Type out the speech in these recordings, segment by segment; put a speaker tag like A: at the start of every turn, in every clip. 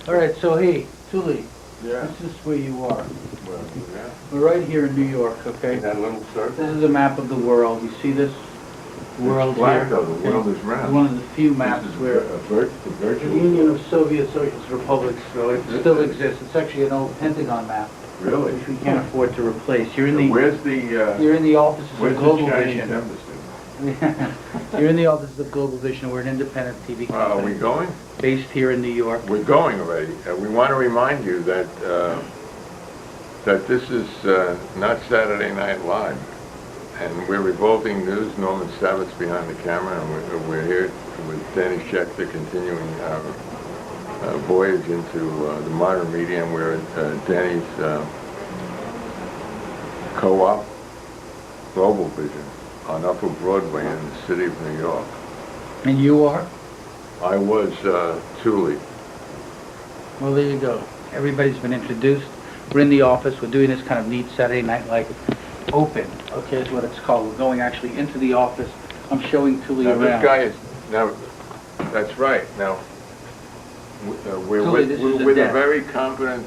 A: All right, so hey, Tuli,
B: Yeah.
A: this is where you are.
B: Well, yeah.
A: We're right here in New York, okay?
B: That little circle.
A: This is a map of the world. You see this world
B: It's flat,
A: here?
B: though. The world is round.
A: It's one of the few maps
B: This is
A: where
B: the
A: the
B: virtual.
A: Union of Soviet Socialist Republics still exists. It's actually an old Pentagon map,
B: Really?
A: which we can't afford to replace. You're in
B: Where's the,
A: you're in the offices of
B: where's the
A: Global
B: Chinese
A: Vision.
B: embassy?
A: You're in the offices of Global Vision. We're an independent TV
B: Are
A: company
B: we going?
A: based here in New York.
B: We're going already. We want to remind you that, that this is not Saturday Night Live. And we're Revolting News. Norman Savitt's behind the camera, and we're here with Danny Schechter continuing our voyage into the modern media, and we're at Danny's co-op, Global Vision, on Upper Broadway in the city of New York.
A: And you are?
B: I was Tuli.
A: Well, there you go. Everybody's been introduced. We're in the office. We're doing this kind of neat Saturday Night Live open, okay, is what it's called. We're going actually into the office. I'm showing Tuli
B: Now,
A: around.
B: this guy is, now, that's right. Now, we're
A: Tuli,
B: with,
A: this
B: we're
A: is a
B: with a
A: desk.
B: very competent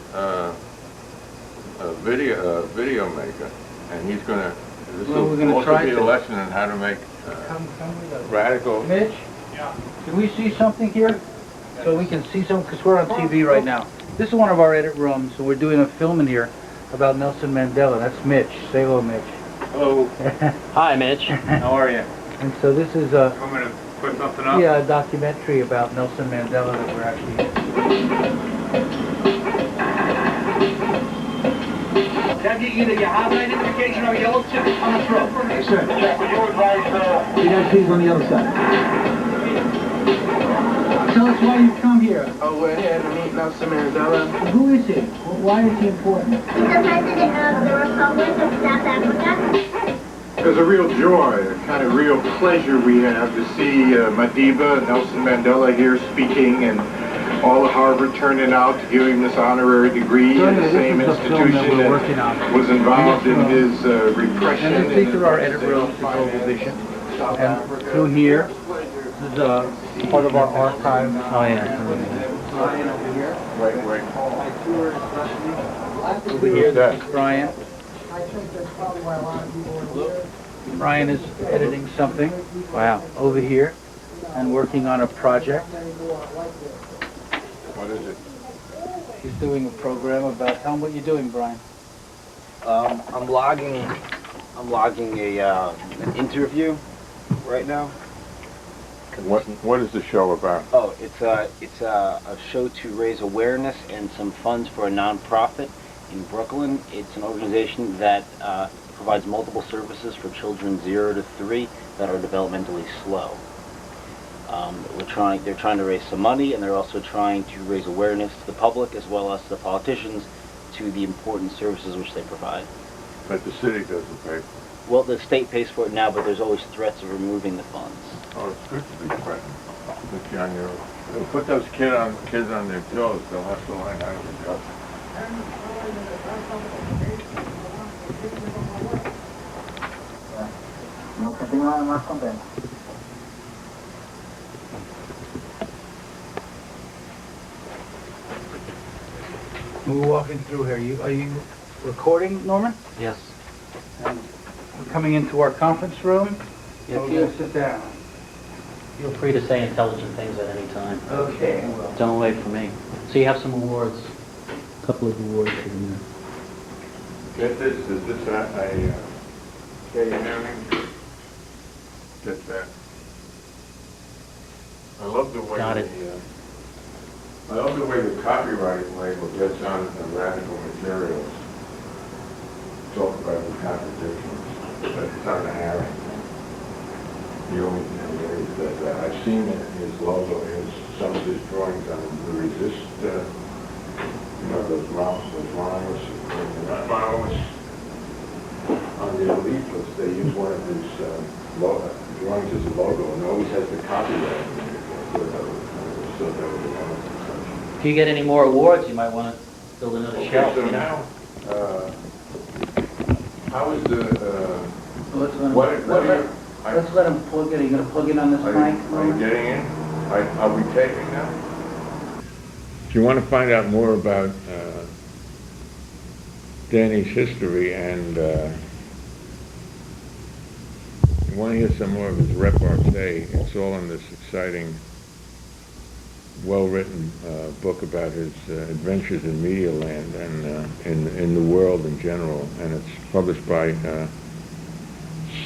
B: video maker, and he's going to, this
A: Well, we're
B: will
A: gonna
B: also
A: try
B: be a
A: to.
B: lesson on how to make
A: Come with us.
B: radical.
A: Mitch? Yeah. Can we see something here? So we can see something, because we're on TV right now. This is one of our edit rooms, so we're doing a film in here about Nelson Mandela. That's Mitch. Say hello, Mitch.
C: Hello. Hi, Mitch. How are you?
A: And so this is a,
C: Want me to put something up?
A: yeah, a documentary about Nelson Mandela that we're actually...
D: Have you either your hard identification or yellow chip on the throat?
E: Yes, sir. You guys please on the other side.
A: Tell us why you come here.
E: Oh, we're here to meet Nelson Mandela.
A: Who is he? Why is he important?
F: He's the president of the Republic of South Africa.
G: It's a real joy, a kind of real pleasure we have to see Madiba, Nelson Mandela here speaking, and all of Harvard turning out to give him this honorary degree in the same institution that was involved in his repression.
A: And these are our edit rooms for Global Vision. And through here, this is part of our archive. Oh yeah.
B: Wait.
A: Over here, this is Brian. Brian is editing something. Wow. Over here, and working on a project.
B: What is it?
A: He's doing a program about. Tell him what you're doing, Brian.
C: I'm logging an interview right now.
B: What is the show about?
C: Oh, it's a show to raise awareness and some funds for a nonprofit in Brooklyn. It's an organization that provides multiple services for children 0 to 3 that are developmentally slow. They're trying to raise some money, and they're also trying to raise awareness to the public as well as to the politicians to the important services which they provide.
B: But the city doesn't pay.
C: Well, the state pays for it now, but there's always threats of removing the funds.
B: Oh, it's good to be threatened. Put you on your, put those kids on their toes. They'll have to learn how to adjust.
E: No continúa más contento.
A: We're walking through here. Are you recording, Norman?
C: Yes.
A: And we're coming into our conference room.
C: Yes.
A: We're going to sit down.
H: Feel free to say intelligent things at any time.
A: Okay.
H: Don't wait for me. So you have some awards, a couple of awards in there.
B: Get this, is this a K-hearing? Get that. I love the way
H: Got it.
B: I love the way the copyright label gets on radical materials. Talk about the contradictions, but it's on the Harry. The only thing is that I've seen it, his logo, some of his drawings on the resist, those models, on the elite list, they use one of his drawings as a logo, and always has the copyright. So that was one of the
H: If you get any more awards, you might want to build another shelf,
B: so
H: you know?
B: now, how is the,
A: Let's let him,
B: what are you,
A: let's let him plug in. Are you going to plug in on this mic?
B: are you getting in? Are we taping now? If you want to find out more about Danny's history and you want to hear some more of his repartee, it's all in this exciting, well-written book about his adventures in media land and in the world in general. And it's published by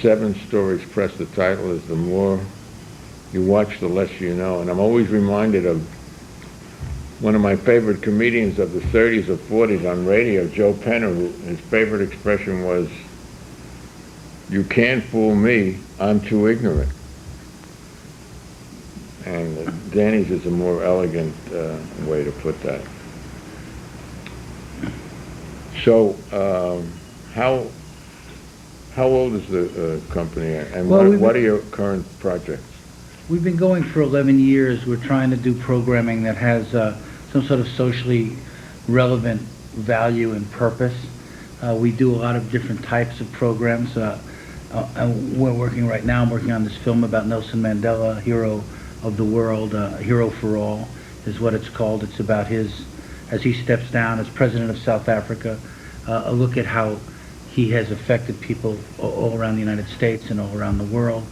B: 7 Stories Press. The title is The More You Watch, The Less You Know. And I'm always reminded of one of my favorite comedians of the 30s or 40s on radio, Joe Penner, who his favorite expression was, "You can't fool me, I'm too ignorant." And Danny's is a more elegant way to put that. So, how old is the company, and what are your current projects?
A: We've been going for 11 years. We're trying to do programming that has some sort of socially relevant value and purpose. We do a lot of different types of programs. And we're working right now, I'm working on this film about Nelson Mandela, hero of the world, Hero for All is what it's called. It's about his, as he steps down as president of South Africa, a look at how he has affected people all around the United States and all around the world.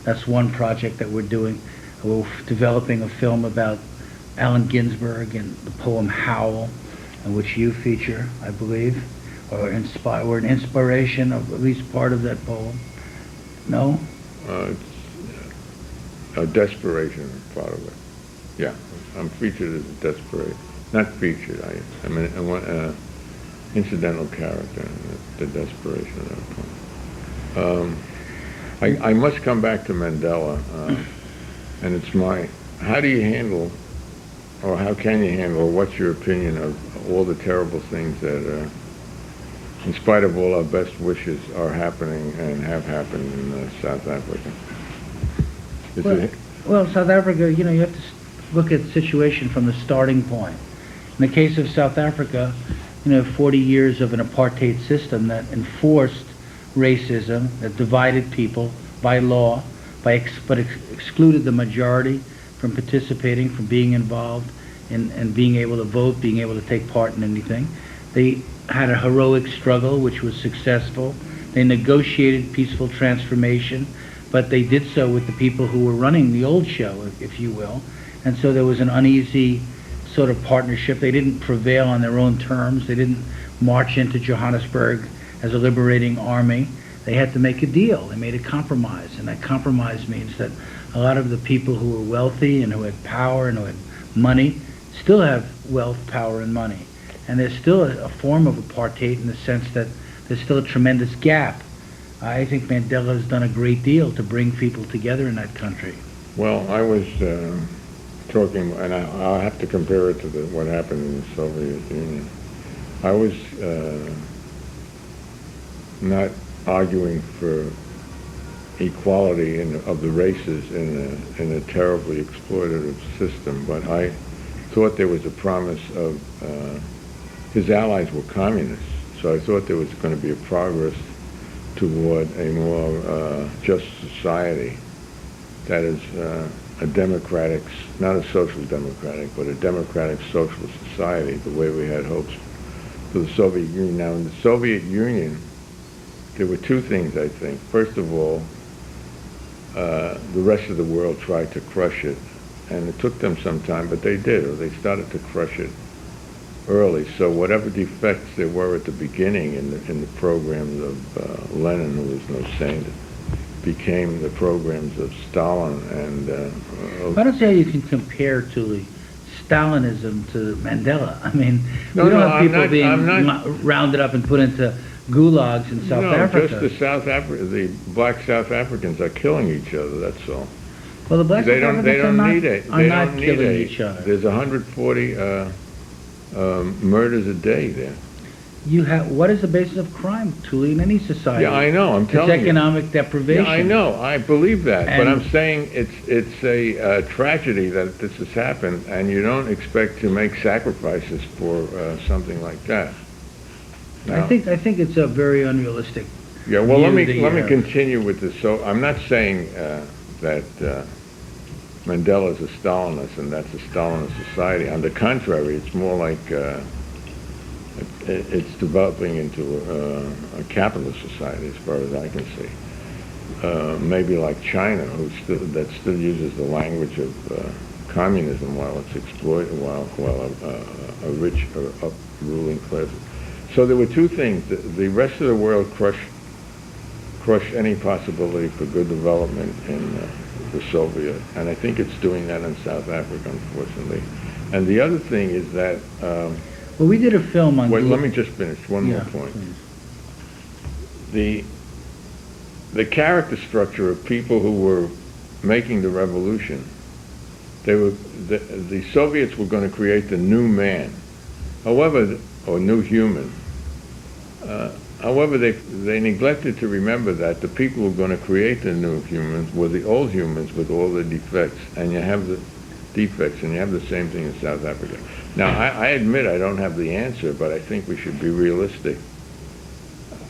A: That's one project that we're doing. We're developing a film about Allen Ginsberg and the poem Howl, in which you feature, I believe, or an inspiration of at least part of that poem. No?
B: It's a desperation part of it. Yeah, I'm featured as a desperation. Not featured, I'm an incidental character in the desperation of that poem. I must come back to Mandela, and it's how do you handle, or how can you handle, or what's your opinion of all the terrible things that, in spite of all our best wishes, are happening and have happened in South Africa?
A: Well, South Africa, you have to look at the situation from the starting point. In the case of South Africa, 40 years of an apartheid system that enforced racism, that divided people by law, but excluded the majority from participating, from being involved, and being able to vote, being able to take part in anything. They had a heroic struggle, which was successful. They negotiated peaceful transformation, but they did so with the people who were running the old show, if you will. And so there was an uneasy sort of partnership. They didn't prevail on their own terms. They didn't march into Johannesburg as a liberating army. They had to make a deal. They made a compromise, and that compromise means that a lot of the people who were wealthy and who had power and who had money still have wealth, power, and money. And there's still a form of apartheid in the sense that there's still a tremendous gap. I think Mandela has done a great deal to bring people together in that country.
B: Well, I was talking, and I'll have to compare it to what happened in the Soviet Union. I was not arguing for equality of the races in a terribly exploitative system, but I thought there was a promise of, his allies were communists, so I thought there was going to be a progress toward a more just society that is a democratic, not a social democratic, but a democratic socialist society, the way we had hopes for the Soviet Union. Now, in the Soviet Union, there were two things, I think. First of all, the rest of the world tried to crush it, and it took them some time, but they did, or they started to crush it early. So whatever defects there were at the beginning in the programs of Lenin, who was no saint, became the programs of Stalin and...
A: I don't see how you can compare, Tuli, Stalinism to Mandela. I mean,
B: no,
A: we don't have people
B: being
A: rounded up and put into gulags in South Africa.
B: No, just the black South Africans are killing each other, that's all.
A: Well, the black South Africans are not killing each other.
B: There's 140 murders a day there.
A: What is the basis of crime, Tuli, in any society?
B: Yeah, I know, I'm telling you.
A: It's economic deprivation.
B: Yeah, I know, I believe that, but I'm saying it's a tragedy that this has happened, and you don't expect to make sacrifices for something like that.
A: Now, I think it's a very unrealistic.
B: Yeah, well, let me continue with this. So I'm not saying that Mandela's a Stalinist, and that's a Stalinist society. On the contrary, it's more like it's developing into a capitalist society, as far as I can see. Maybe like China, that still uses the language of communism while it's exploited, while a rich or up ruling class. So there were two things. The rest of the world crushed any possibility for good development in the Soviet, and I think it's doing that in South Africa, unfortunately. And the other thing is that...
A: well, we did a film on...
B: Wait, let me just finish. One more point. Please. The character structure of people who were making the revolution, the Soviets were going to create the new man, however, or new human. However, they neglected to remember that the people who were going to create the new humans were the old humans with all the defects, and you have the defects, and you have the same thing in South Africa. Now, I admit I don't have the answer, but I think we should be realistic.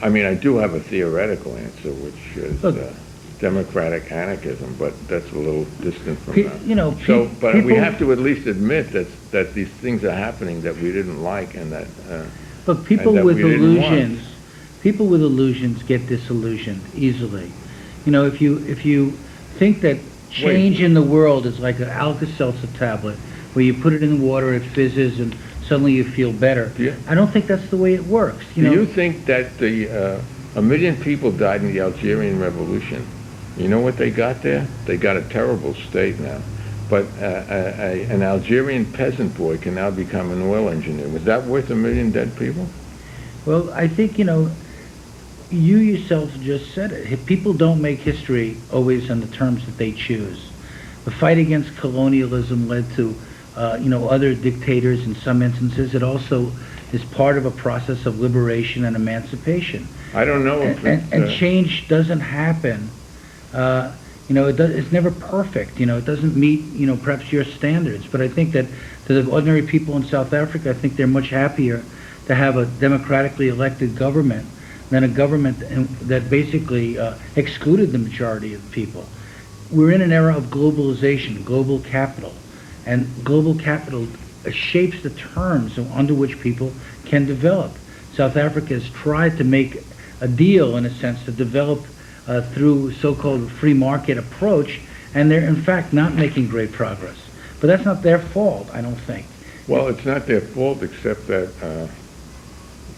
B: I mean, I do have a theoretical answer, which is democratic anarchism, but that's a little distant from that. But we have to at least admit that these things are happening that we didn't like, and that.
A: But people with illusions get disillusioned easily. You know, if you think that change in the world is like an Alka-Seltzer tablet, where you put it in water, it fizzes, and suddenly you feel better. Yeah. I don't think that's the way it works.
B: Do you think that a million people died in the Algerian Revolution? You know what they got there? They got a terrible state now. But an Algerian peasant boy can now become an oil engineer. Was that worth a million dead people?
A: Well, I think, you yourself just said it. People don't make history always on the terms that they choose. The fight against colonialism led to other dictators in some instances. It also is part of a process of liberation and emancipation.
B: I don't know if
A: and change doesn't happen. It's never perfect. It doesn't meet, perhaps your standards. But I think that to the ordinary people in South Africa, I think they're much happier to have a democratically elected government than a government that basically excluded the majority of people. We're in an era of globalization, global capital. And global capital shapes the terms under which people can develop. South Africa has tried to make a deal, in a sense, to develop through so-called free market approach, and they're in fact not making great progress. But that's not their fault, I don't think.
B: Well, it's not their fault, except that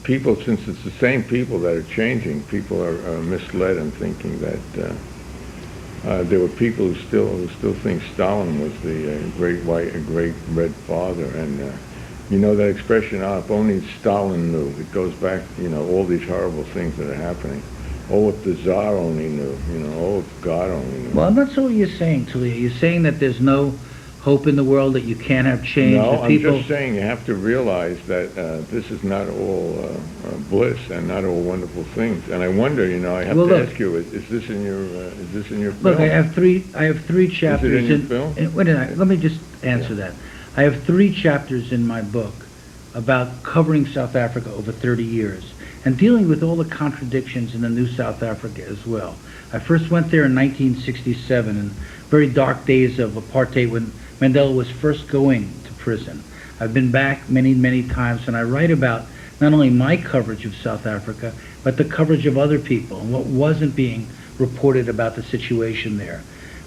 B: people, since it's the same people that are changing, people are misled in thinking that there were people who still think Stalin was the great red father, and that expression, if only Stalin knew. It goes back, all these horrible things that are happening. Oh, if the Tsar only knew, oh, if God only knew.
A: Well, that's not what you're saying, Tuli. You're saying that there's no hope in the world, that you can't have change.
B: No, I'm just saying you have to realize that this is not all bliss and not all wonderful things. And I wonder, I have to ask you, is this in your film?
A: Look, I have three chapters.
B: Is it in your film?
A: Wait a minute, let me just answer that. I have 3 chapters in my book about covering South Africa over 30 years and dealing with all the contradictions in the new South Africa as well. I first went there in 1967, in very dark days of apartheid, when Mandela was first going to prison. I've been back many, many times, and I write about not only my coverage of South Africa, but the coverage of other people and what wasn't being reported about the situation there.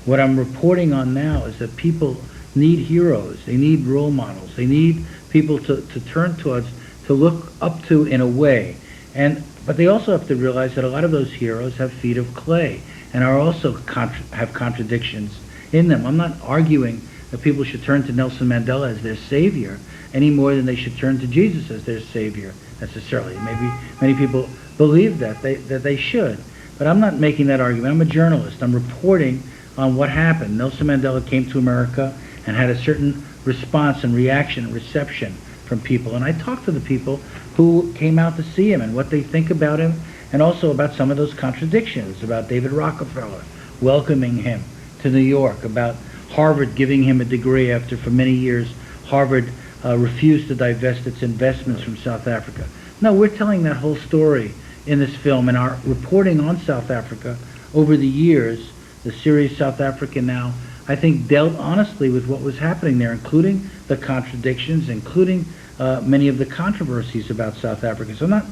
A: What I'm reporting on now is that people need heroes, they need role models, they need people to turn towards, to look up to in a way. But they also have to realize that a lot of those heroes have feet of clay and are also have contradictions in them. I'm not arguing that people should turn to Nelson Mandela as their savior any more than they should turn to Jesus as their savior necessarily. Maybe many people believe that they should, but I'm not making that argument. I'm a journalist. I'm reporting on what happened. Nelson Mandela came to America and had a certain response and reaction and reception from people. And I talked to the people who came out to see him and what they think about him, and also about some of those contradictions, about David Rockefeller welcoming him to New York, about Harvard giving him a degree after for many years Harvard refused to divest its investments from South Africa. No, we're telling that whole story in this film, and our reporting on South Africa over the years, the series South Africa Now, I think, dealt honestly with what was happening there, including the contradictions, including many of the controversies about South Africa. So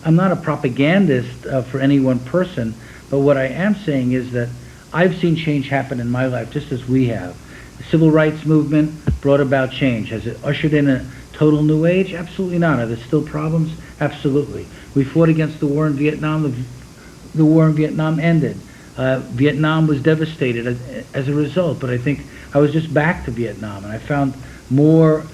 A: I'm not a propagandist for any one person, but what I am saying is that I've seen change happen in my life, just as we have. The civil rights movement brought about change. Has it ushered in a total new age? Absolutely not. Are there still problems? Absolutely. We fought against the war in Vietnam. The war in Vietnam ended. Vietnam was devastated as a result, but I think I was just back to Vietnam, and I found more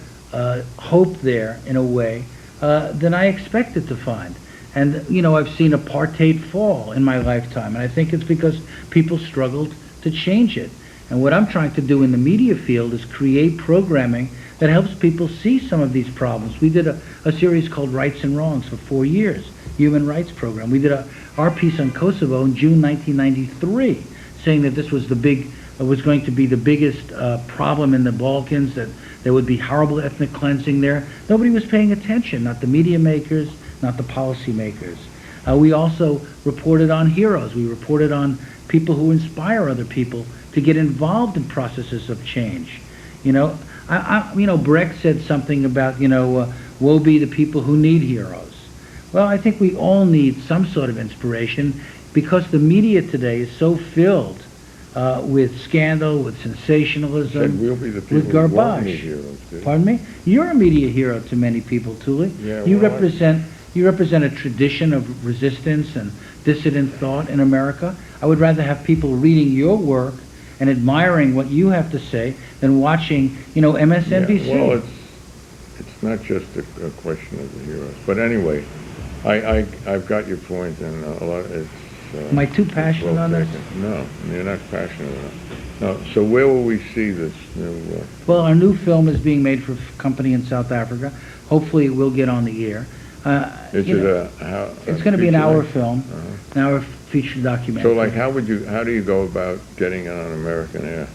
A: hope there, in a way, than I expected to find. And, you know, I've seen apartheid fall in my lifetime, and I think it's because people struggled to change it. And what I'm trying to do in the media field is create programming that helps people see some of these problems. We did a series called Rights and Wrongs for 4 years, human rights program. We did our piece on Kosovo in June 1993, saying that this was was going to be the biggest problem in the Balkans, that there would be horrible ethnic cleansing there. Nobody was paying attention, not the media makers, not the policy makers. We also reported on heroes. We reported on people who inspire other people to get involved in processes of change. You know, Brecht said something about, woe be the people who need heroes. Well, I think we all need some sort of inspiration, because the media today is so filled with scandal, with sensationalism,
B: We'll be the people
A: with
B: who won't
A: garbage.
B: need heroes, did he?
A: Pardon me? You're a media hero to many people, Tuli.
B: Yeah,
A: You
B: well,
A: represent a tradition of resistance and dissident thought in America. I would rather have people reading your work and admiring what you have to say than watching, MSNBC.
B: Yeah, well, it's not just a question of the heroes. But anyway, I've got your point, and a lot.
A: Am I too passionate
B: well
A: on this?
B: taken. No, you're not passionate enough. No. So where will we see this new?
A: Well, our new film is being made for a company in South Africa. Hopefully, it will get on the air.
B: Is
A: you
B: it
A: know, it's going to be an hour film, an hour feature documentary.
B: So, like, how do you go about getting it on American air?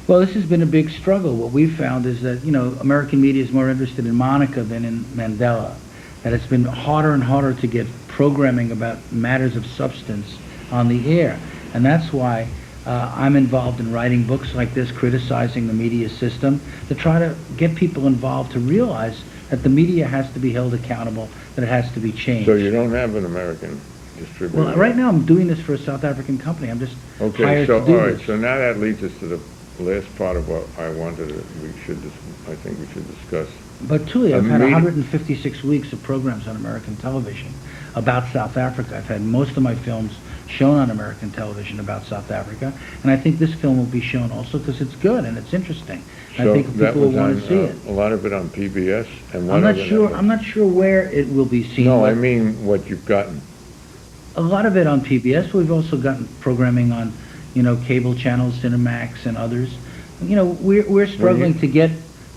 A: Well, this has been a big struggle. What we've found is that, American media is more interested in Monica than in Mandela. That it's been harder and harder to get programming about matters of substance on the air. And that's why I'm involved in writing books like this, criticizing the media system, to try to get people involved to realize that the media has to be held accountable, that it has to be changed.
B: So you don't have an American distributor?
A: Well, right now I'm doing this for a South African company. I'm just
B: Okay,
A: hired
B: so
A: to do
B: all right,
A: this.
B: so now that leads us to the last part of what I think we should discuss.
A: But Tuli, I've had
B: meeting.
A: 156 weeks of programs on American television about South Africa. I've had most of my films shown on American television about South Africa, and I think this film will be shown also because it's good and it's interesting.
B: So
A: I think
B: that
A: people will
B: was
A: want
B: on,
A: to see it.
B: a lot of it on PBS and one
A: I'm not
B: other
A: sure.
B: network.
A: I'm not sure where it will be seen.
B: No,
A: but
B: I mean what you've gotten.
A: a lot of it on PBS. We've also gotten programming on, cable channels, Cinemax and others. We're struggling to get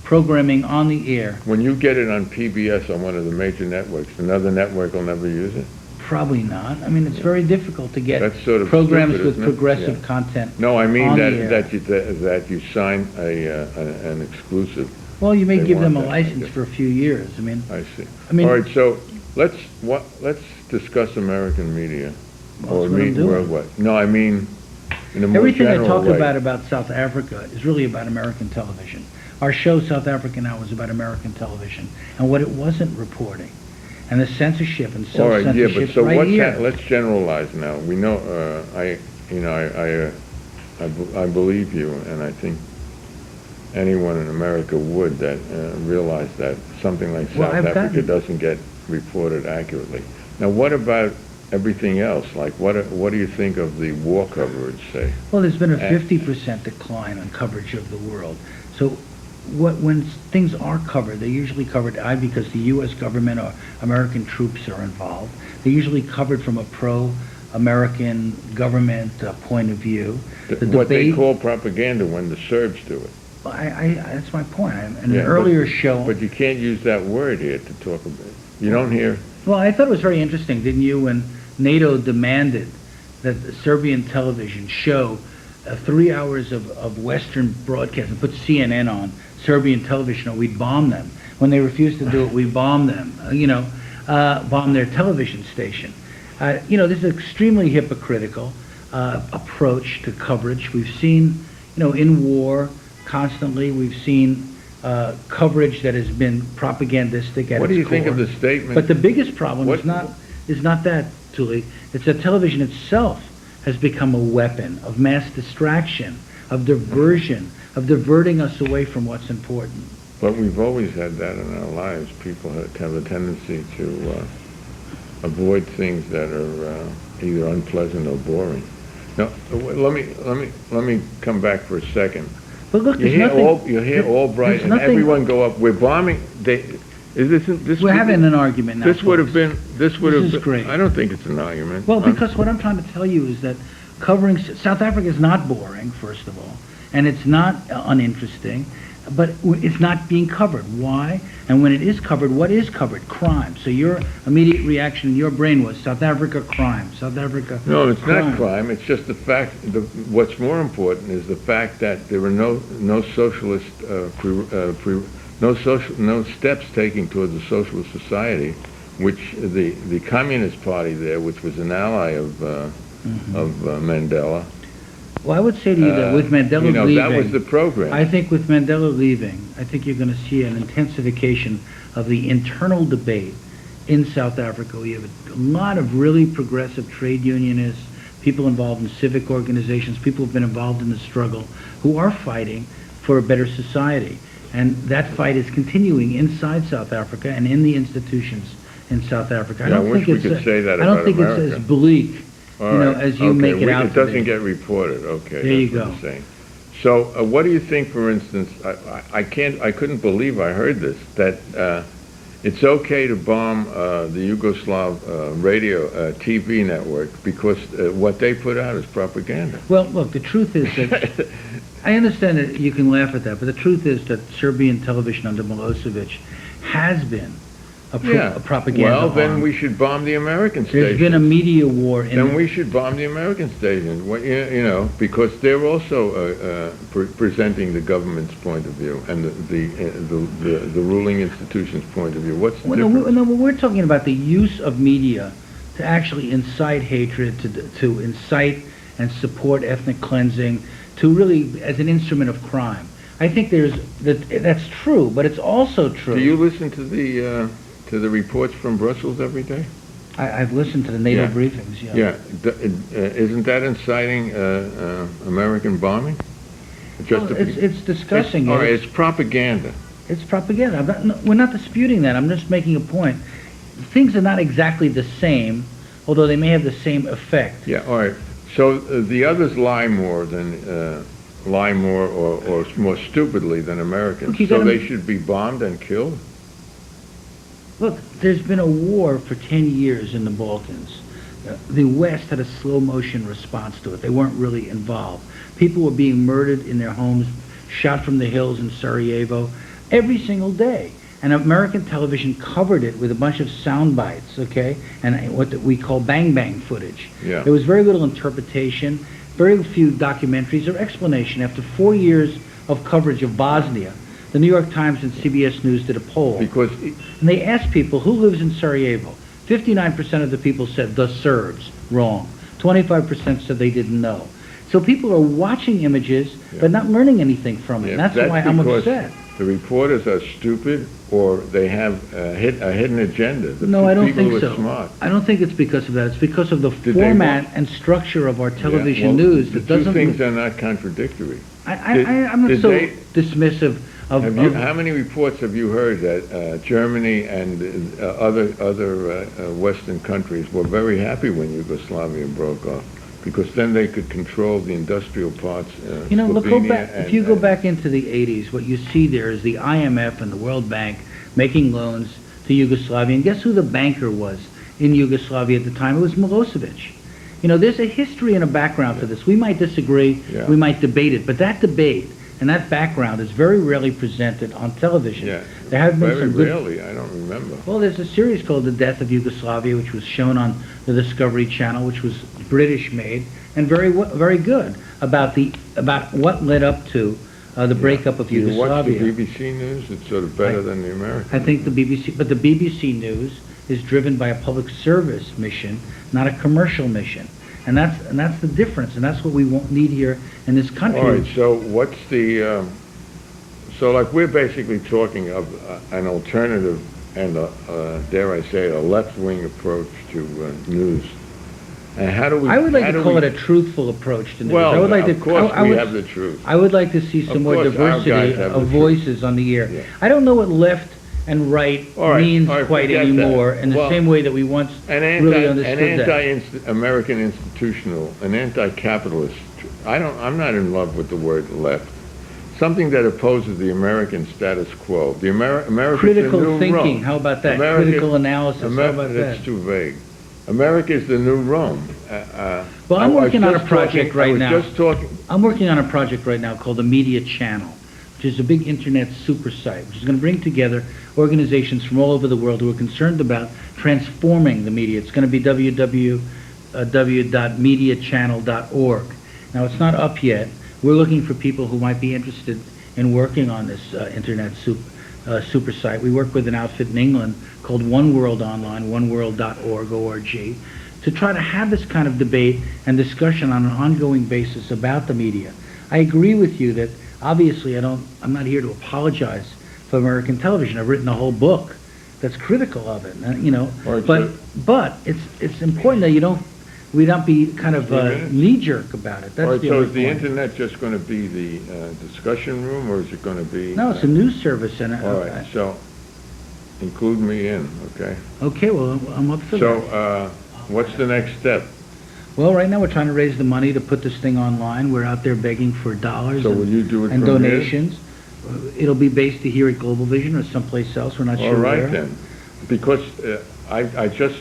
A: programming on the air.
B: When you get it on PBS on one of the major networks, another network will never use it?
A: Probably not. I mean, it's very difficult to get
B: That's sort of
A: programs
B: stupid,
A: with
B: isn't it?
A: progressive
B: Yeah.
A: content.
B: No, I mean
A: on
B: that
A: the air.
B: that you sign an exclusive.
A: Well, you may
B: They
A: give them a
B: want that, I
A: license
B: guess.
A: for a few years. I mean,
B: I see.
A: I mean-
B: All right, so let's discuss American media
A: Well,
B: or
A: that's what I'm doing.
B: worldwide. No, I mean in a more
A: everything I
B: general
A: talk
B: way.
A: about South Africa is really about American television. Our show, South Africa Now, was about American television and what it wasn't reporting, and the censorship and
B: All right, yeah,
A: self-censorship
B: but so
A: right here.
B: let's generalize now. We know, I believe you, and I think anyone in America would that realize that something like
A: Well,
B: South
A: I've
B: Africa
A: gotten-
B: doesn't get reported accurately. Now, what about everything else? Like, what do you think of the war coverage, say?
A: Well, there's been a
B: And-
A: 50% decline on coverage of the world. So when things are covered, they're usually covered either because the U.S. government or American troops are involved. They're usually covered from a pro-American government point of view. The
B: What they
A: debate-
B: call propaganda when the Serbs do it.
A: That's my point. In
B: Yeah,
A: an earlier show...
B: But you can't use that word here to talk about it. You don't hear...
A: Well, I thought it was very interesting, didn't you, when NATO demanded that the Serbian television show 3 hours of Western broadcast and put CNN on Serbian television, or we'd bomb them. When they refused to do it, we bombed them, bomb their television station. This is an extremely hypocritical approach to coverage. We've seen, in war, constantly, we've seen coverage that has been propagandistic at its core.
B: What do you think of the statement?
A: But the biggest problem
B: What-
A: is not that, Tuli. It's that television itself has become a weapon of mass distraction, of diversion, of diverting us away from what's important.
B: But we've always had that in our lives. People have a tendency to avoid things that are either unpleasant or boring. Now, let me come back for a second.
A: But look,
B: You hear Albright and everyone go up. We're bombing.
A: We're having an argument now.
B: This would have
A: folks.
B: been. This would have.
A: This is great.
B: I don't think it's an argument.
A: Well, because what I'm trying to tell you is that covering South Africa is not boring, first of all, and it's not uninteresting, but it's not being covered. Why? And when it is covered, what is covered? Crime. So your immediate reaction in your brain was South Africa crime, South Africa.
B: No, it's not crime. It's just the fact. What's more important is the fact that there were no socialist no steps taken towards a socialist society, which the Communist Party there, which was an ally of Mandela.
A: Well, I would say to you that with Mandela leaving,
B: that was the program.
A: I think with Mandela leaving, I think you're going to see an intensification of the internal debate in South Africa. We have a lot of really progressive trade unionists, people involved in civic organizations, people who've been involved in the struggle, who are fighting for a better society. And that fight is continuing inside South Africa and in the institutions in South Africa.
B: I wish we could say that
A: I don't
B: about
A: think
B: America.
A: it's as bleak, as you make it out to be.
B: It doesn't get reported. Okay,
A: there you
B: that's what
A: go.
B: you're saying. So, what do you think, for instance? I couldn't believe I heard this, that it's okay to bomb the Yugoslav radio TV network because what they put out is propaganda.
A: Well, look, the truth is that I understand that you can laugh at that, but the truth is that Serbian television under Milosevic has been a propaganda
B: Well, then
A: arm.
B: we should bomb the American station.
A: There's been a media war in...
B: Then we should bomb the American station, because they're also presenting the government's point of view and the ruling institution's point of view. What's the difference?
A: We're talking about the use of media to actually incite hatred, to incite and support ethnic cleansing, to really as an instrument of crime. I think that's true, but it's also true.
B: Do you listen to the reports from Brussels every day?
A: I've listened to the NATO briefings.
B: Yeah. Isn't that inciting American bombing?
A: It's discussing
B: it. It's propaganda.
A: It's propaganda. We're not disputing that. I'm just making a point. Things are not exactly the same, although they may have the same effect.
B: Yeah. All right. So the others lie more or more stupidly than Americans.
A: Look,
B: so they should be bombed and killed?
A: Look, there's been a war for 10 years in the Balkans. The West had a slow motion response to it. They weren't really involved. People were being murdered in their homes, shot from the hills in Sarajevo every single day. And American television covered it with a bunch of sound bites, okay, and what we call bang-bang footage.
B: Yeah.
A: There was very little interpretation, very few documentaries or explanation. After 4 years of coverage of Bosnia, the New York Times and CBS News did a poll. And they asked people, who lives in Sarajevo? 59% of the people said the Serbs. Wrong. 25% said they didn't know. So people are watching images, but not learning anything from it. And that's why I'm upset.
B: The reporters are stupid, or they have a hidden agenda.
A: No, I don't think
B: people
A: so.
B: Are smart.
A: I don't think it's because of that. It's because of the format and structure of our television news.
B: The two things are not contradictory.
A: I'm not so dismissive of...
B: How many reports have you heard that Germany and other Western countries were very happy when Yugoslavia broke off? Because then they could control the industrial parts.
A: Look, if you go back into the 80s, what you see there is the IMF and the World Bank making loans to Yugoslavia. And guess who the banker was in Yugoslavia at the time? It was Milosevic. There's a history and a background to this. We might disagree, we might debate it, but that debate and that background is very rarely presented on television.
B: Yeah,
A: there have been some good...
B: rarely. I don't remember.
A: Well, there's a series called The Death of Yugoslavia, which was shown on the Discovery Channel, which was British-made and very good about what led up to the breakup of Yugoslavia.
B: You watch the BBC News? It's sort of better than the American.
A: I think the BBC, but the BBC News is driven by a public service mission, not a commercial mission. And that's the difference, and that's what we won't need here in this country.
B: All right, so what's the, so like we're basically talking of an alternative and, dare I say, a left-wing approach to news. And how do we...
A: I would like to call it a truthful approach to news. I
B: Well,
A: would like
B: of
A: to,
B: course
A: I
B: we
A: would-
B: have the truth.
A: I would like to see some
B: Of
A: more
B: course, our guys
A: diversity
B: have the
A: of
B: truth.
A: voices on the air.
B: Yeah.
A: I don't know what left and right
B: All right,
A: means
B: all right,
A: quite
B: forget
A: anymore
B: that.
A: in the
B: Well,
A: same way that we once really understood that.
B: American institutional, an anti-capitalist. I'm not in love with the word left. Something that opposes the American status quo. The America's
A: Critical
B: the new
A: thinking,
B: Rome.
A: how about that?
B: America-
A: Critical analysis, how about that?
B: That's too vague. America's the new Rome.
A: Well, I'm working on a
B: just
A: project
B: talking-
A: right
B: I was
A: now.
B: just talking.
A: I'm working on a project right now called the Media Channel, which is a big internet super site, which is going to bring together organizations from all over the world who are concerned about transforming the media. It's going to be www.mediachannel.org. Now, it's not up yet. We're looking for people who might be interested in working on this internet super site. We work with an outfit in England called One World Online, oneworld.org, O-R-G, to try to have this kind of debate and discussion on an ongoing basis about the media. I agree with you that obviously I'm not here to apologize for American television. I've written a whole book that's critical of it, you know.
B: Right,
A: But it's important that we don't be kind of knee-jerk about it. That's
B: All right,
A: the
B: so
A: only
B: is the
A: point.
B: internet just going to be the discussion room, or is it going to be...
A: No, it's a news service, and
B: All right, so include me in, okay?
A: okay, well, I'm up for that.
B: So, what's the next step?
A: Well, right now we're trying to raise the money to put this thing online. We're out there begging for dollars
B: So will you do it
A: and
B: from here?
A: donations. It'll be based here at Global Vision or someplace else. We're not
B: All
A: sure
B: right
A: where.
B: then, because I just,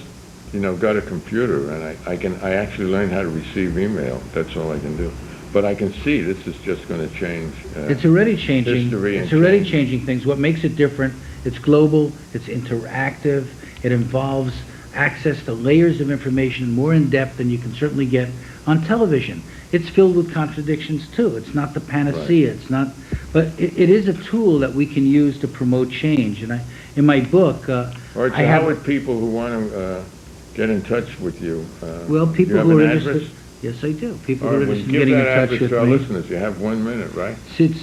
B: got a computer and I actually learned how to receive email. That's all I can do. But I can see this is just going to change.
A: It's already changing.
B: History and
A: It's already
B: change.
A: changing things. What makes it different? It's global. It's interactive. It involves access to layers of information more in depth than you can certainly get on television. It's filled with contradictions too. It's not the panacea.
B: Right.
A: It's not, but it is a tool that we can use to promote change. And in my book,
B: All right, so
A: I have
B: how would people who want to get in touch with you?
A: well,
B: you
A: people
B: have
A: who are
B: an
A: interested.
B: address?
A: Yes, I do. People
B: All
A: who are
B: right, well,
A: interested in
B: give
A: getting in
B: that
A: touch
B: address
A: with
B: to our
A: me.
B: listeners. You have 1 minute, right?
A: It's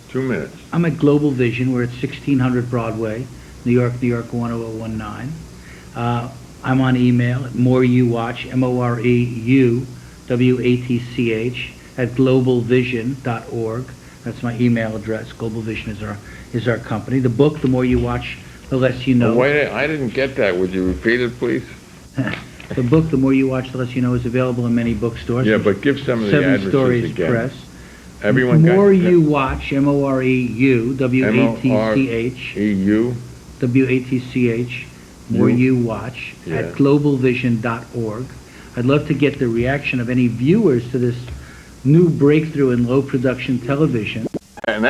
B: 2 minutes.
A: I'm at Global Vision. We're at 1600 Broadway, New York, 10019. I'm on email at moreuwatch, MOREUWATCH, at globalvision.org. That's my email address. Global Vision is our company. The book, The More You Watch, The Less You Know.
B: Oh, wait, I didn't get that. Would you repeat it, please?
A: The book, The More You Watch, The Less You Know, is available in many bookstores.
B: Yeah, but give some of the
A: Seven
B: addresses
A: Stories
B: again.
A: Press.
B: Everyone got...
A: More You Watch, MOREUWATCH.
B: EU?
A: WATCH, More You Watch,
B: Yeah.
A: at globalvision.org. I'd love to get the reaction of any viewers to this new breakthrough in low production television.
B: And